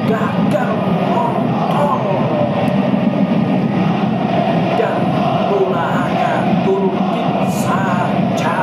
gagal kontrol dan bola hanya turun saja.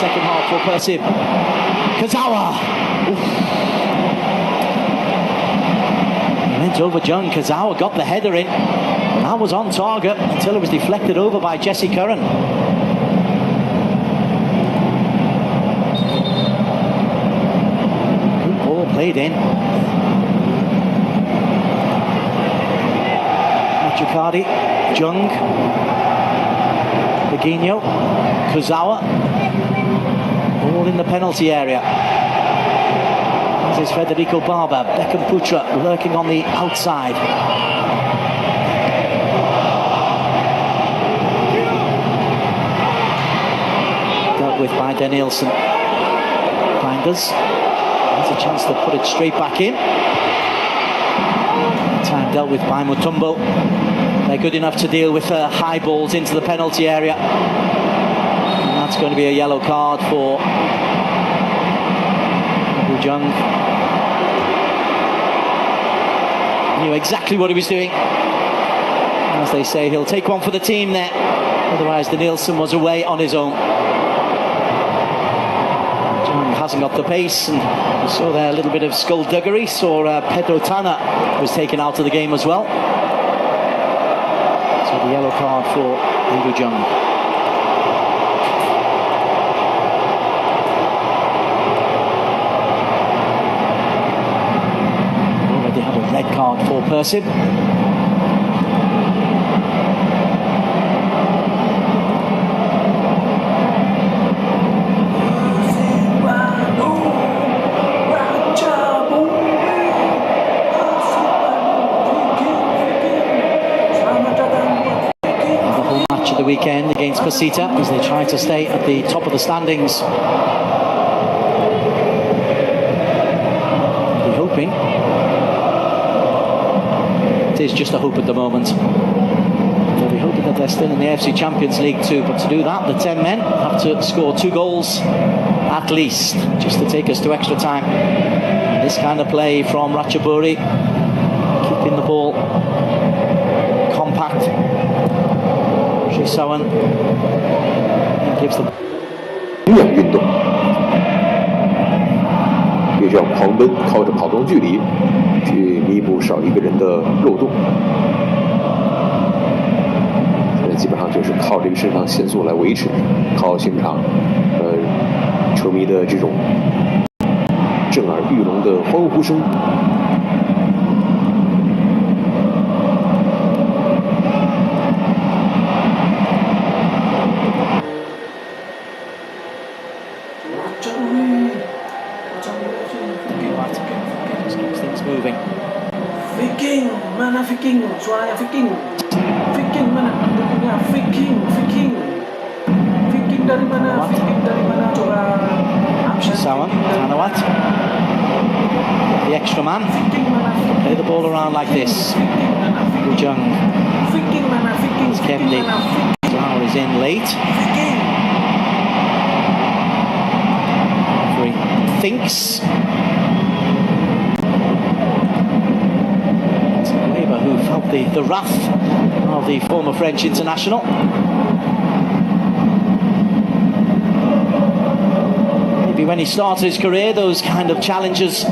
Second half for Persib. Kazawa. He went over Jung. Kazawa got the header in. That was on target until it was deflected over by Jesse Curran. Good ball played in. Machikadi, Jung, Begino, Kazawa. All in the penalty area. This is Federico Barba. Beckham Putra lurking on the outside. Dealt with by Danielson. Flanders has a chance to put it straight back in. Time dealt with by Mutombo. They're good enough to deal with high balls into the penalty area. And that's going to be a yellow card for Jung. Knew exactly what he was doing. As they say, he'll take one for the team there. Otherwise, the Nielsen was away on his own. Jung hasn't got the pace, and we saw there a little bit of skullduggery. Saw Pedro Tana was taken out of the game as well. So the yellow card for Liu Jung. Already had a red card for Persib. The weekend against Persita as they try to stay at the top of the standings. We're hoping. It is just a hope at the moment. They'll be hoping that they're still in the AFC Champions League too, but to do that, the 10 men have to score 2 goals at least, just to take us to extra time. And this kind of play from Ratchaburi, keeping the ball compact. Sawan gives them 有氧运动，也叫狂奔，靠着跑动距离去弥补少一个人的漏洞。现在基本上就是靠这个肾上腺素来维持，靠现场球迷的这种震耳欲聋的欢呼声。Moving. Viking, mana Viking? Suaranya Viking. Viking mana? Bentuknya Viking. Viking dari mana? Viking dari mana? Coba absen. Sawan, Tanawat. The extra man. Play the ball around like this. Ujung. Viking mana? Viking. Kept the flower is in late. Referee thinks. Who felt the wrath of the former French international. Maybe when he started his career, those kind of challenges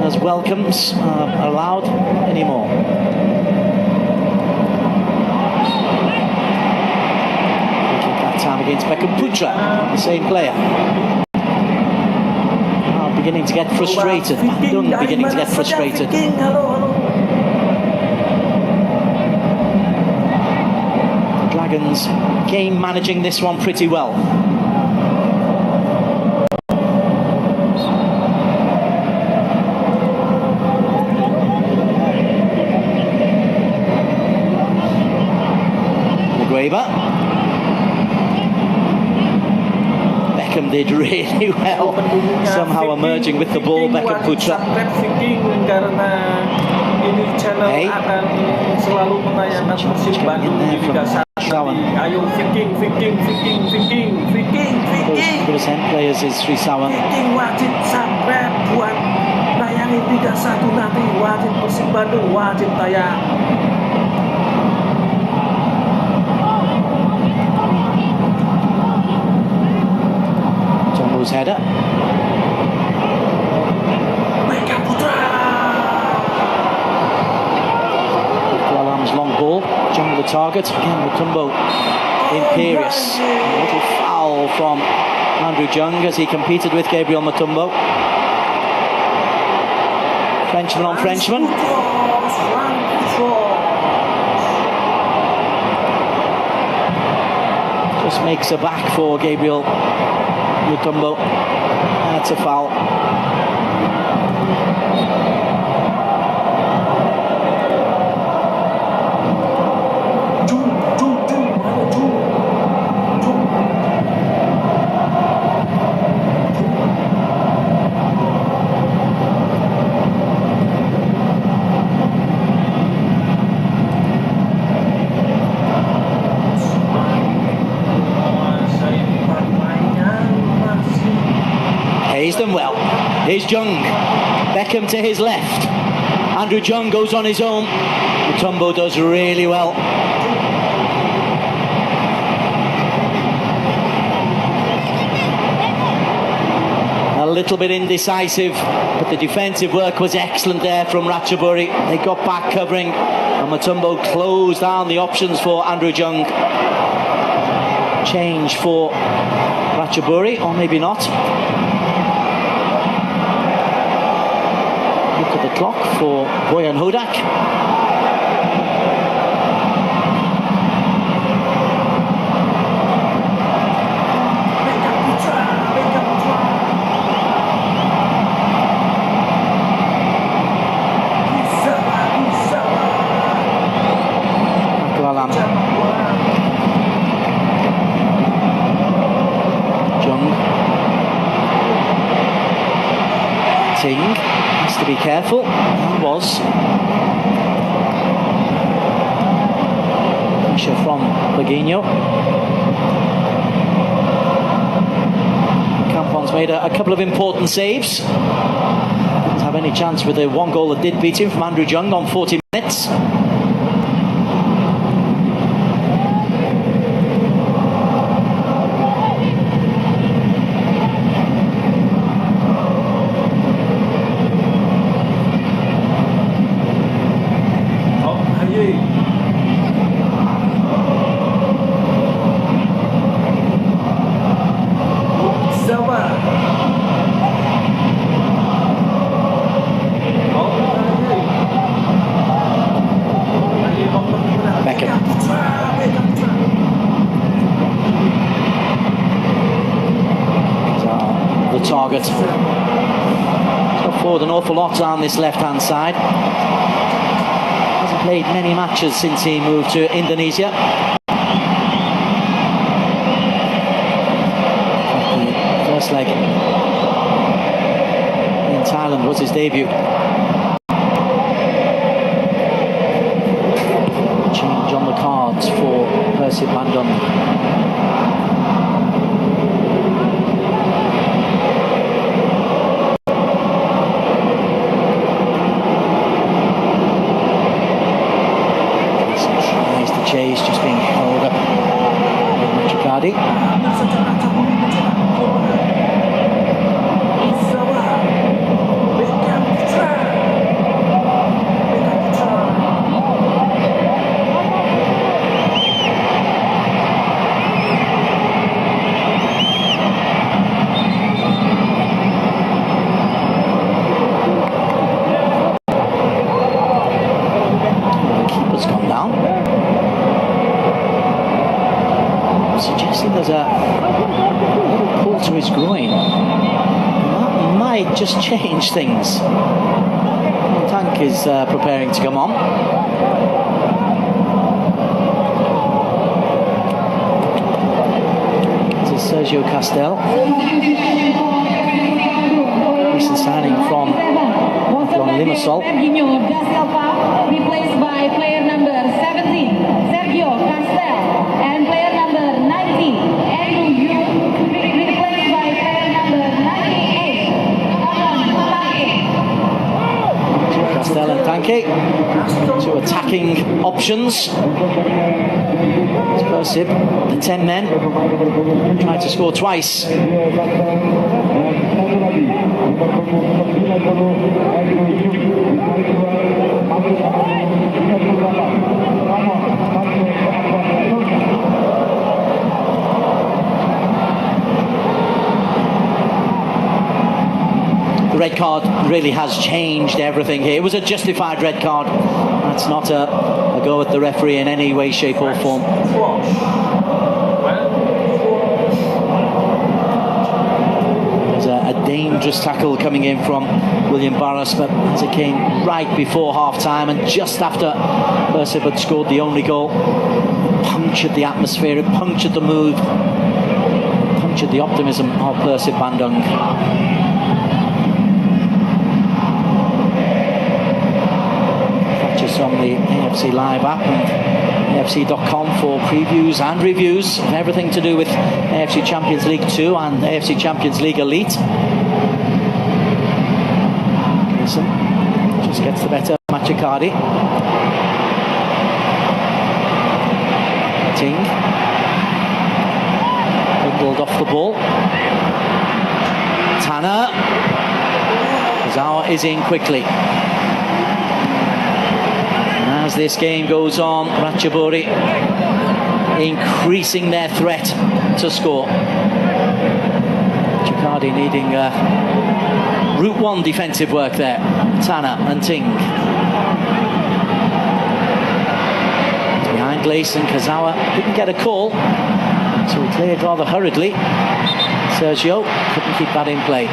as welcomes are allowed anymore. That time against Beckham Putra, the same player. Beginning to get frustrated. Bandung beginning to get frustrated. Dragons game managing this one pretty well. Beckham did really well, somehow emerging with the ball. Beckham Putra. Hey. Akan selalu menayangkan Persib Bandung di Liga 1. Ayo Viking. Represent players is Sri Sawan. Viking wajib subscribe buat nayangin Liga 1 nanti. Wajib Persib Bandung wajib tayang. Jumbo's header. Long ball, jungle the target again. Mutombo, imperious. A little foul from Andrew Jung as he competed with Gabriel Mutombo. Frenchman on Frenchman. Just makes a back for Gabriel Mutombo. That's a foul. used them well. Here's Jung. Beckham to his left. Andrew Jung goes on his own. Mutombo does really well. A little bit indecisive, but the defensive work was excellent there from Ratchaburi. They got back covering, and Mutombo closed down the options for Andrew Jung. Change for Ratchaburi, or maybe not. Look at the clock for Boyan Hudak. Has to be careful, and was. Pressure from Berginho. Campon's made a couple of important saves. Didn't have any chance with the one goal that did beat him from Andrew Jung on 40 minutes. Target. He's got forward an awful lot on this left-hand side. Hasn't played many matches since he moved to Indonesia. The first leg in Thailand was his debut. Change on the cards for Persib Bandung. Chase just being held up by Ratchaburi. The keeper's gone down. Suggesting there's a little pull to his groin. That might just change things. Tank is preparing to come on. This is Sergio Castel. Recent signing from Limassol. Replaced by player number 17, Sergio Castel, and player number 19, Andrew Jung, replaced by player number 98, Castel and Tanke, two attacking options. It's Persib, the 10 men, tried to score twice. The red card really has changed everything here. It was a justified red card. That's not a go at the referee in any way, shape or form. There's a dangerous tackle coming in from William Barras, but as it came right before half-time and just after Persib had scored the only goal, it punctured the atmosphere, it punctured the mood, it punctured the optimism of Persib Bandung. On the AFC Live app and AFC.com for previews and reviews of everything to do with AFC Champions League 2 and AFC Champions League Elite. Danielson just gets the better of Machikadi. Ting. Bundled off the ball. Tanner. Kazawa is in quickly. And as this game goes on, Ratchaburi increasing their threat to score. Machikadi needing Route 1 defensive work there. Tanner and Ting. Behind Gleason, Kazawa didn't get a call, so he cleared rather hurriedly. Sergio couldn't keep that in play.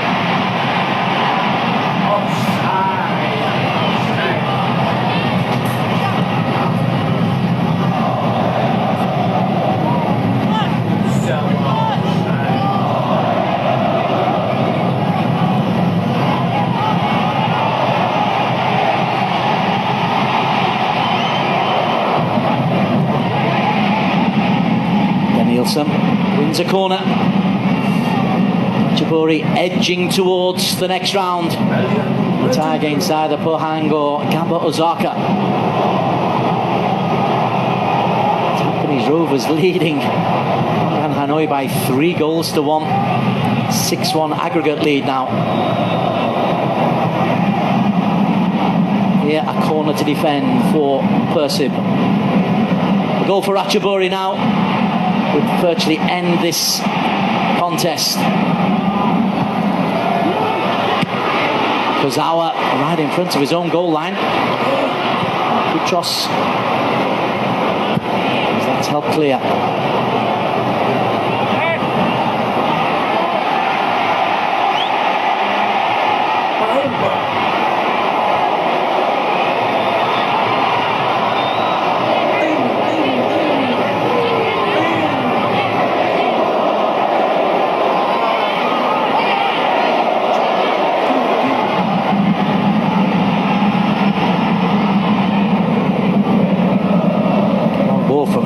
Danielson wins a corner. Ratchaburi edging towards the next round. The tag inside the Pohang or Gamba Osaka. Japanese Rovers leading Kongan Hanoi by 3 goals to 1. 6-1 aggregate lead now. Here a corner to defend for Persib. A goal for Ratchaburi now would virtually end this contest. Kozawa right in front of his own goal line. Kutros. That's helped clear.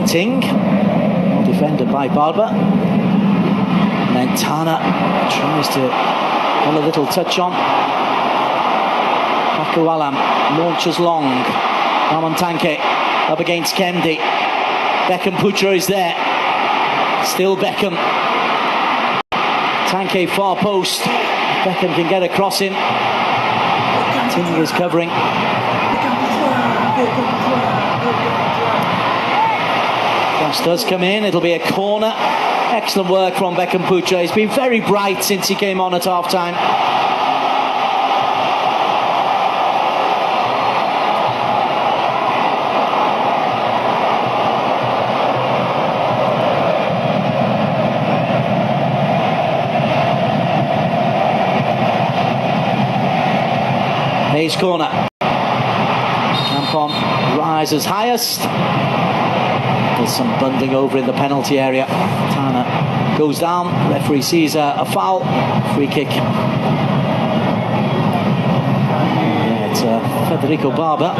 Ting, defended by Barber, and then Tana tries to get a little touch on. Pakualam launches long. Ramontanke up against Kendi. Beckham Putra is there. Still Beckham. Tanke far post. Beckham can get across him. Ting is covering. Cross does come in, it'll be a corner. Excellent work from Beckham Putra. He's been very bright since he came on at half time. Hayes corner. Campon rises highest. There's some bundling over in the penalty area. Tana goes down. Referee sees a foul. Free kick. Yeah, it's Federico Barber.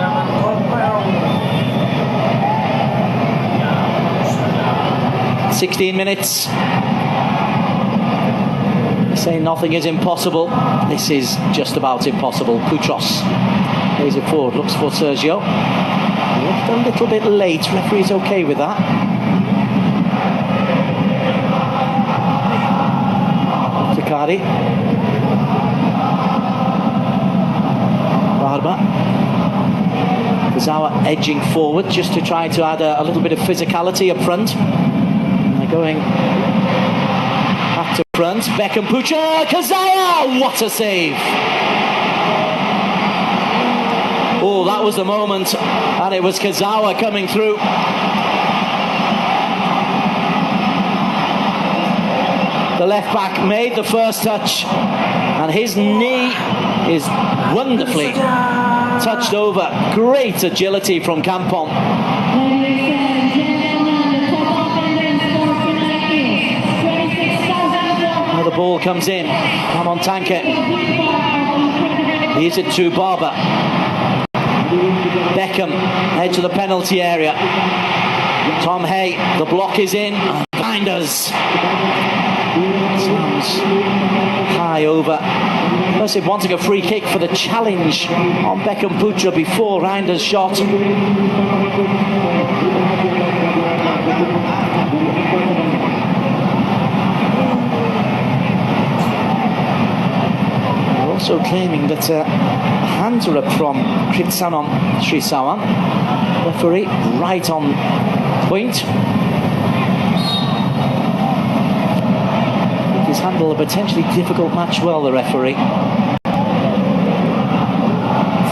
"16 minutes. They say nothing is impossible. This is just about impossible." Putros plays it forward. Looks for Sergio. Looked a little bit late. Referee's okay with that. Takari. Barba. Kazawa edging forward just to try to add a little bit of physicality up front. And they're going back to front. Beckham Putra. Kazawa! What a save! Oh, that was the moment, and it was Kazawa coming through. The left back made the first touch, and his knee is wonderfully touched over. Great agility from Campon. Now the ball comes in. Ramontanke. Leaves it to Barber. Beckham, edge of the penalty area. Tom Hay, the block is in. Binders. Slams try over Persib wanting a free kick for the challenge on Beckham Putra before Reinder's shot. They're also claiming that hands are up from Kritsanon Srisawan, referee right on point. He's handled a potentially difficult match well, the referee.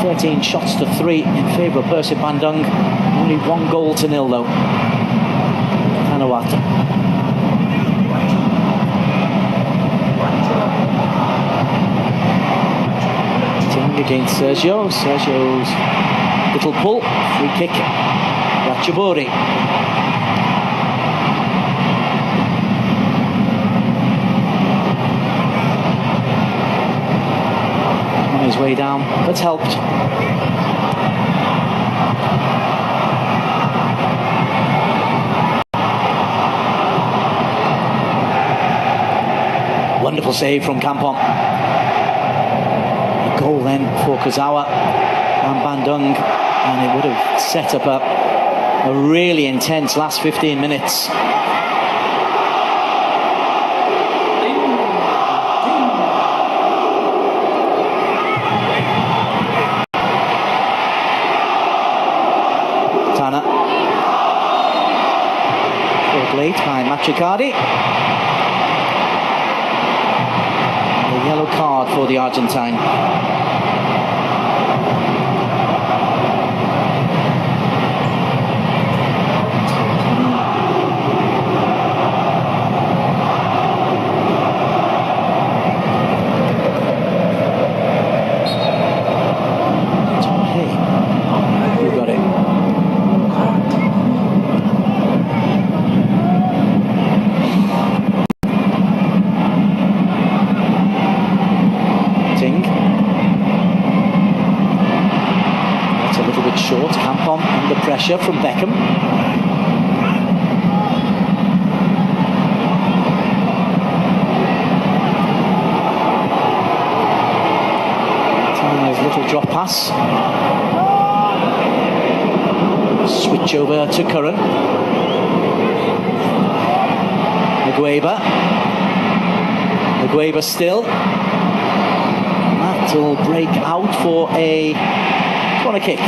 13 shots to 3 in favour of Persib Bandung. Only 1 goal to 0 though. Hanawat. Ting against Sergio. Sergio's little pull. Free kick. Ratchaburi. His way down, but helped. Wonderful save from Kampong. A goal then for Kazawa and Bandung, and it would have set up a really intense last 15 minutes. Late by Machikadi. The yellow card for the Argentine. Hey, you got it. Short, Kampong under pressure from Beckham. Tana's little drop pass. Switch over to Curran. Ngueba still. That will break out for a corner kick.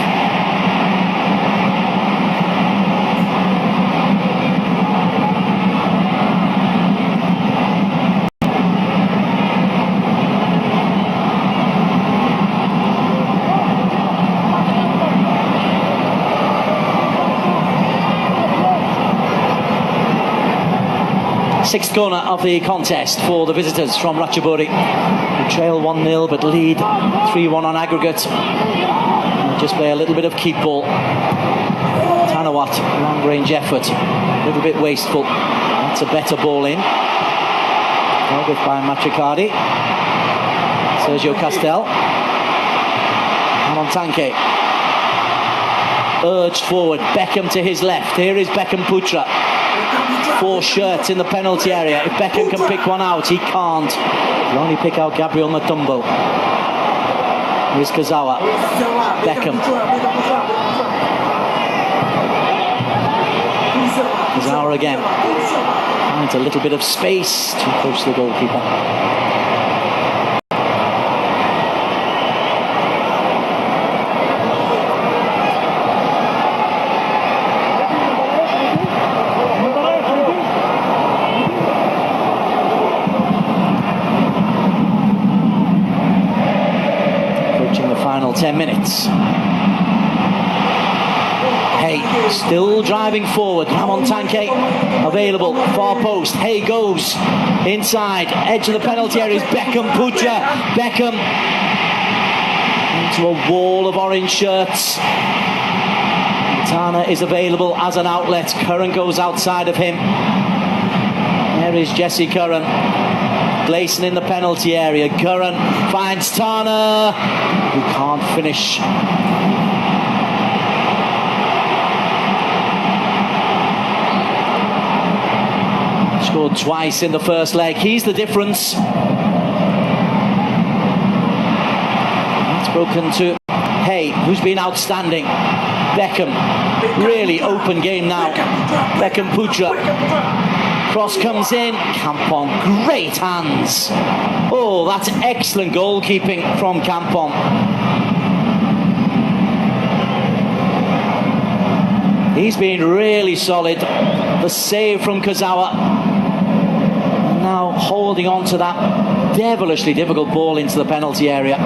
6th corner of the contest for the visitors from Ratchaburi. They trail 1-0 but lead 3-1 on aggregate. They'll just play a little bit of keep ball. Tanawat, long range effort, a little bit wasteful. That's a better ball in. Held with by Machikadi. Sergio Castel. Amontanke. Urged forward, Beckham to his left. Here is Beckham Putra. 4 shirts in the penalty area. If Beckham can pick one out, he can't. He'll only pick out Gabriel Matumbo. Here's Kazawa. Beckham. Kazawa again. Finds a little bit of space to push the goalkeeper. Final 10 minutes. Hay still driving forward. Ramon Tanke available. Far post. Hay goes inside. Edge of the penalty area is Beckham Putra. Beckham into a wall of orange shirts. Tana is available as an outlet. Curran goes outside of him. There is Jesse Curran. Gleason in the penalty area. Curran finds Tana, who can't finish. Scored twice in the first leg. He's the difference. Broken to Hay, who's been outstanding. Beckham, really open game now. Beckham Putra. Cross comes in. Kampong, great hands. Oh, that's excellent goalkeeping from Kampong. He's been really solid. The save from Kozawa. Now holding on to that devilishly difficult ball into the penalty area.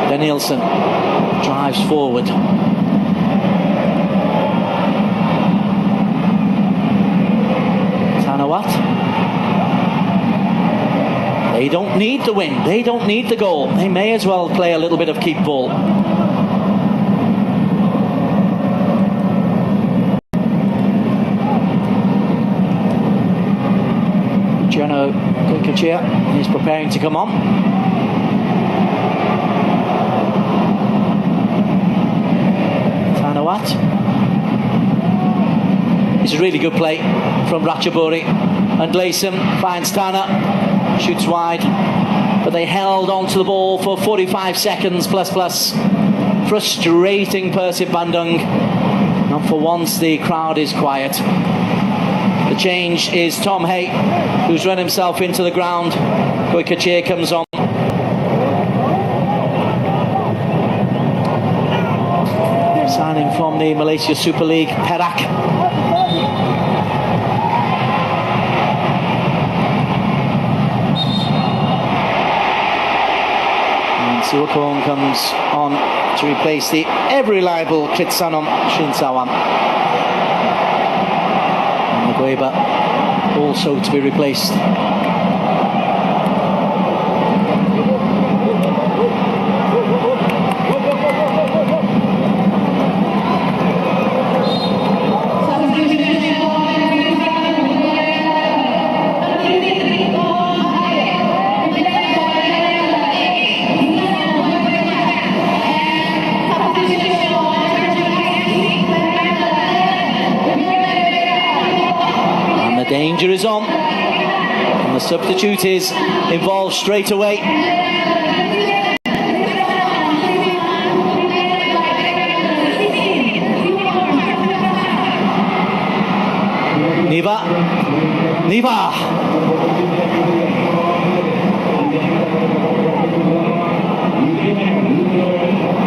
Danielson drives forward. Tanawat. They don't need the win. They don't need the goal. They may as well play a little bit of keep ball. Luciano Goycochea is preparing to come on. It's a really good play from Ratchaburi, and Gleason finds Tana, shoots wide, but they held on to the ball for 45 seconds plus. Frustrating Persib Bandung, and for once the crowd is quiet. The change is Tom Hay, who's run himself into the ground. Goycochea comes on. Signing from the Malaysia Super League, Perak. And Siwakong comes on to replace the ever-reliable Kitsanom Shinsawan. And Ngueba also to be replaced. Danger is on, and the substitute is involved straight away. Niva.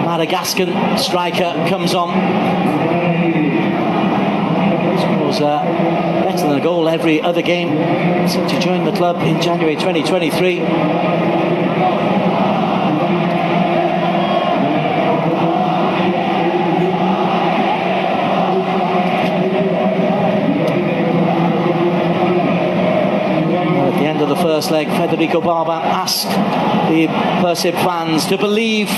Madagascan striker comes on. Scores better than a goal every other game since he joined the club in January 2023. At the end of the first leg, Federico Barba asked the Persib fans to believe.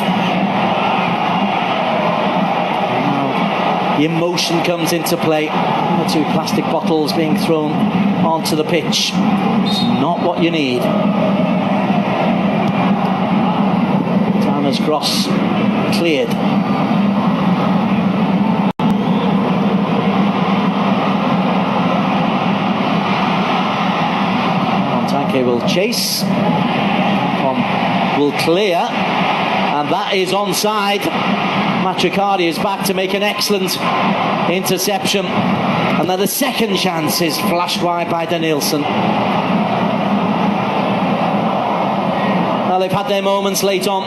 The emotion comes into play. The two plastic bottles being thrown onto the pitch. It's not what you need. Tana's cross cleared. Montanke will chase. Will clear. And that is onside. Matricardi is back to make an excellent interception, and then the second chance is flashed wide by Danielson. Well, they've had their moments late on.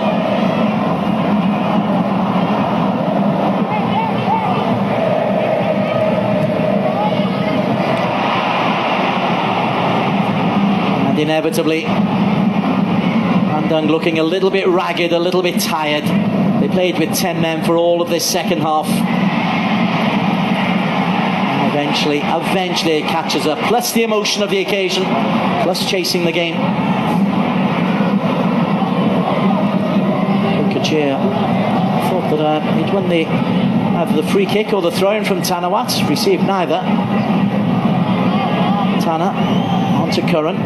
And inevitably Bandung looking a little bit ragged, a little bit tired. They played with 10 men for all of this second half. And eventually it catches up. Plus the emotion of the occasion, plus chasing the game. Goycochea thought that he'd won either the free kick or the throw-in from Tanawat. Received neither. Tana onto Curran.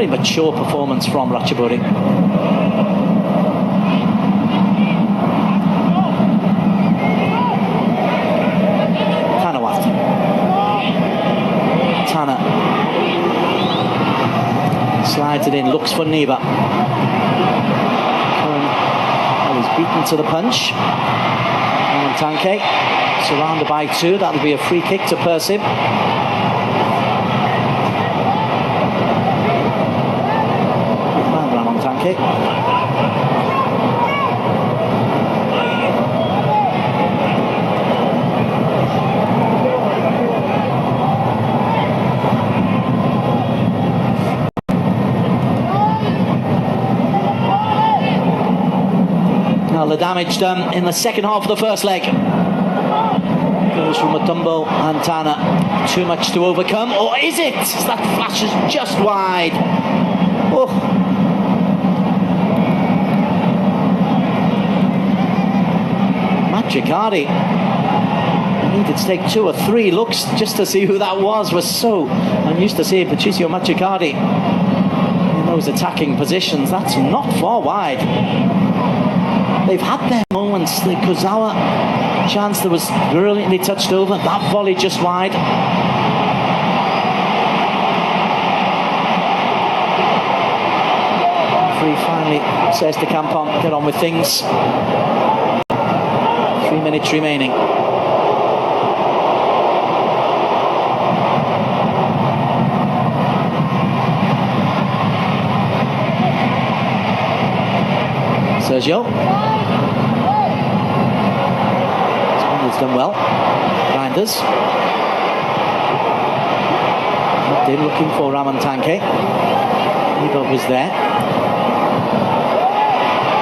Very mature performance from Ratchaburi. Tanner. Slides it in, looks for Neva. He's beaten to the punch. And Tanke surrounded by two. That'll be a free kick to Persib. And Ramon Tanke. The damage done in the second half of the first leg. Goes from Mutombo and Tana. Too much to overcome, or is it? That flashes just wide. Oh. Machikari needed to take 2 or 3 looks just to see who that was. Was so unused to seeing Patricio Machikari in those attacking positions. That's not far wide. They've had their moments. The Kozawa chance that was brilliantly touched over. That volley just wide. Free finally says to Kampong, get on with things. 3 minutes remaining. Sergio. He's done well. Grinders. They're looking for Ramon Tanke. Ego was there.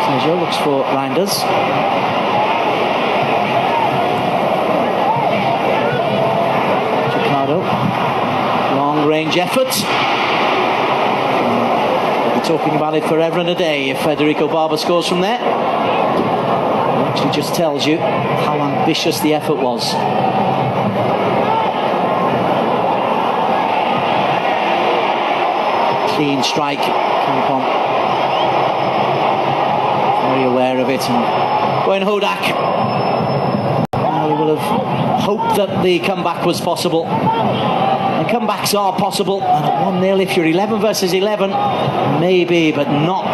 Sergio looks for Grinders. Chicago. Long range effort. Talking about it forever and a day if Federico Barber scores from there. It actually just tells you how ambitious the effort was. Clean strike. Kampong very aware of it, and Gwen Hodak will have hoped that the comeback was possible. And comebacks are possible, and at 1-0 if you're 11 versus 11, maybe, but not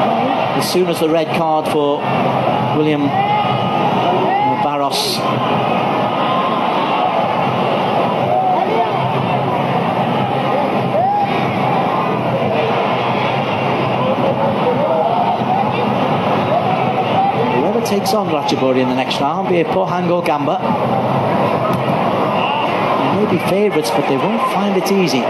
as soon as the red card for William Barros. Whoever takes on Ratchaburi in the next round, be it Pohang or Gamba, may be favourites, but they won't find it easy.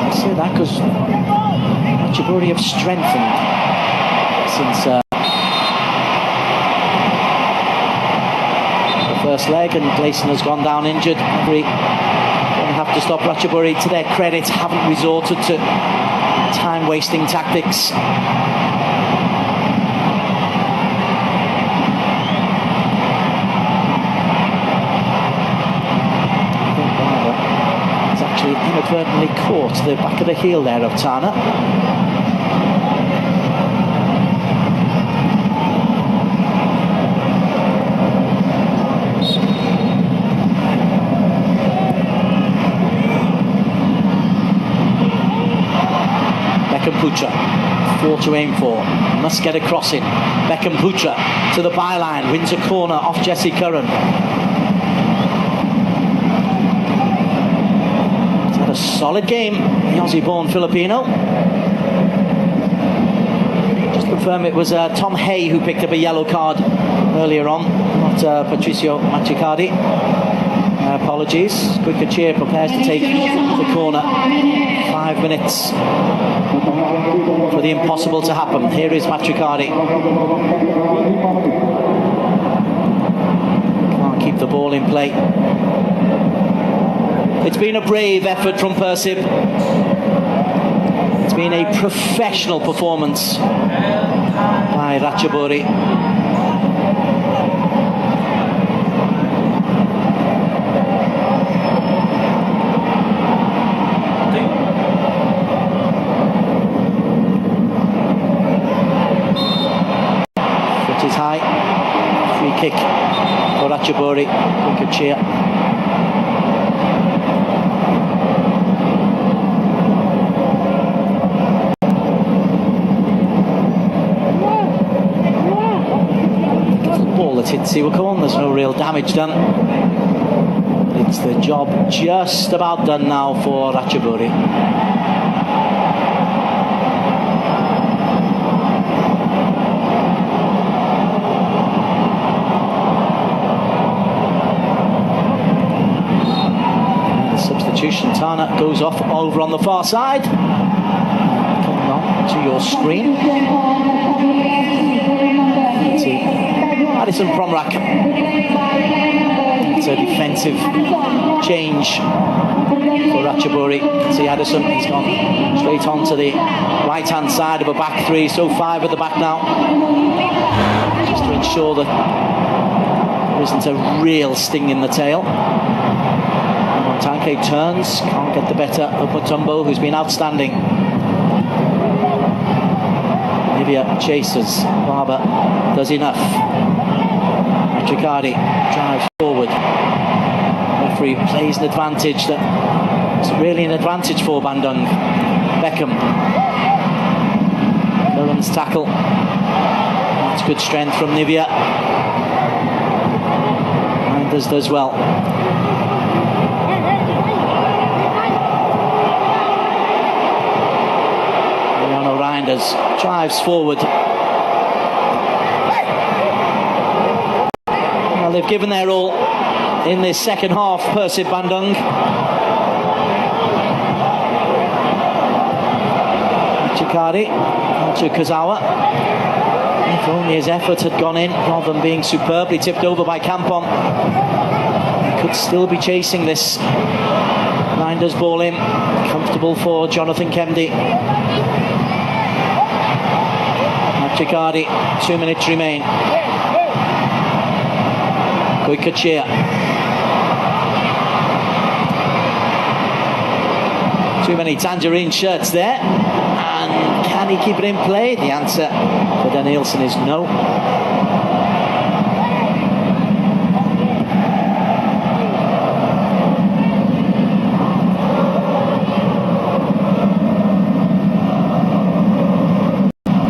I say that because Ratchaburi have strengthened since the first leg, and Gleason has gone down injured. Have to stop Ratchaburi. To their credit, haven't resorted to time-wasting tactics. I think Barber has actually inadvertently caught the back of the heel there of Tana. Pucha, 4 to aim for, must get a cross in. Beckham Pucha to the byline, wins a corner off Jesse Curran. He's had a solid game, the Aussie-born Filipino. Just confirm it was Tom Hay who picked up a yellow card earlier on, not Patricio Machikari. Apologies. Kuikachir prepares to take the corner. 5 minutes for the impossible to happen. Here is Machikari. Can't keep the ball in play. It's been a brave effort from Persib. It's been a professional performance by Ratchaburi. high. Free kick for Ratchaburi. Quick cheer. Ball that hits Iwakon, there's no real damage done. It's the job just about done now for Ratchaburi. The substitution, Tana goes off over on the far side. Coming on to your screen. Addison Promrak. It's a defensive change for Ratchaburi. See Addison, he's gone straight on to the right hand side of a back three, so 5 at the back now. Just to ensure that there isn't a real sting in the tail. Tanke turns, can't get the better of Mutombo, who's been outstanding. Nivea chases, Barber does enough. Ratchaburi drives forward. Referee plays an advantage that is really an advantage for Bandung. Beckham. Curran's tackle. That's good strength from Nivea. Reinders does well. Reinders drives forward. Well, they've given their all in this second half, Persib Bandung. Chikari to Kazawa. If only his effort had gone in rather than being superbly tipped over by Kampong. He could still be chasing this. Reinders ball in. Comfortable for Jonathan Kemdi. Chikari, 2 minutes remain. Quick cheer. Too many tangerine shirts there. And can he keep it in play? The answer for Danielson is no.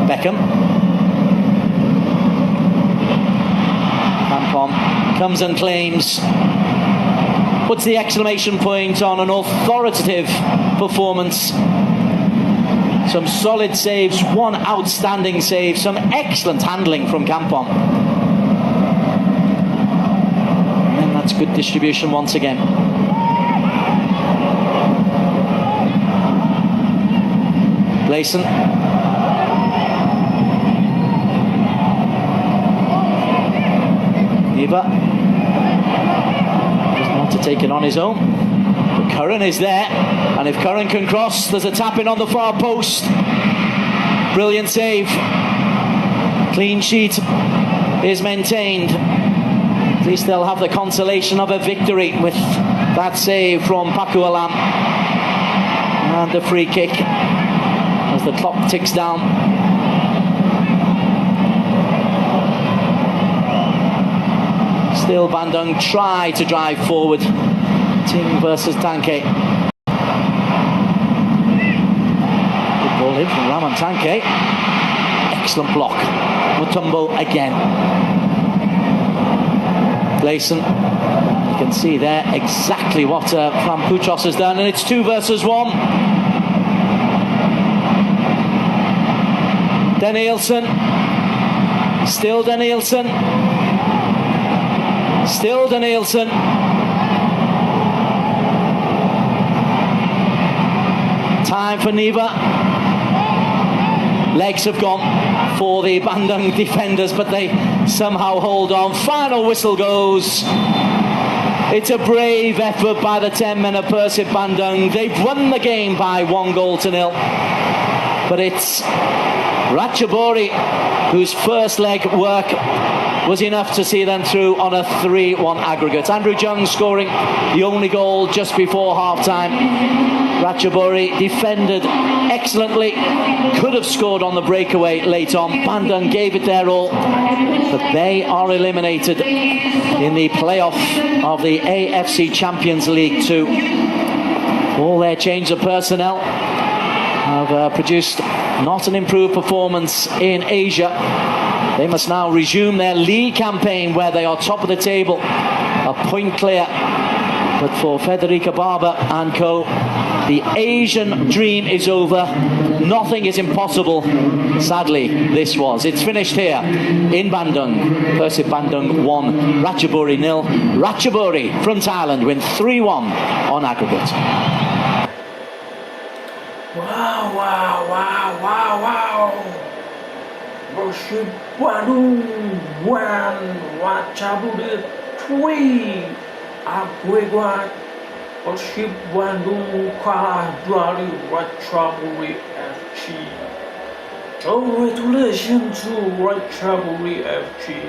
Beckham. Comes and claims, puts the exclamation point on an authoritative performance. Some solid saves, one outstanding save, some excellent handling from Kampong. And that's good distribution once again. Gleason. Doesn't want to take it on his own. But Curran is there, and if Curran can cross, there's a tap in on the far post. Brilliant save. Clean sheet is maintained. At least they'll have the consolation of a victory with that save from Pakualam. And a free kick as the clock ticks down. Still Bandung try to drive forward. Ting versus Tanke. Good ball in from Raman Tanke. Excellent block. Mutombo again. Gleason. You can see there exactly what Flampuchos has done, and it's 2 versus 1. Danielson. Still Danielson. Still Danielson. Time for Neva. Legs have gone for the Bandung defenders, but they somehow hold on. Final whistle goes. It's a brave effort by the 10 men of Persib Bandung. They've won the game by 1-0. But it's Ratchaburi, whose first leg work was enough to see them through on a 3-1 aggregate. Andrew Jung scoring the only goal just before half-time. Ratchaburi defended excellently, could have scored on the breakaway late on. Bandung gave it their all, but they are eliminated in the playoff of the AFC Champions League 2. All their change of personnel have produced not an improved performance in Asia. They must now resume their league campaign where they are top of the table, a point clear. But for Federica Barber and co, the Asian dream is over. Nothing is impossible. Sadly, this was. It's finished here in Bandung. Persib Bandung 1, Ratchaburi 0. Ratchaburi from Thailand win 3-1 on aggregate. Wow, wow, wow, wow, wow. Persib Bandung 1, Ratchaburi 3. Aggregate. Persib Bandung kalah dari Ratchaburi FC. Congratulations to Ratchaburi FC.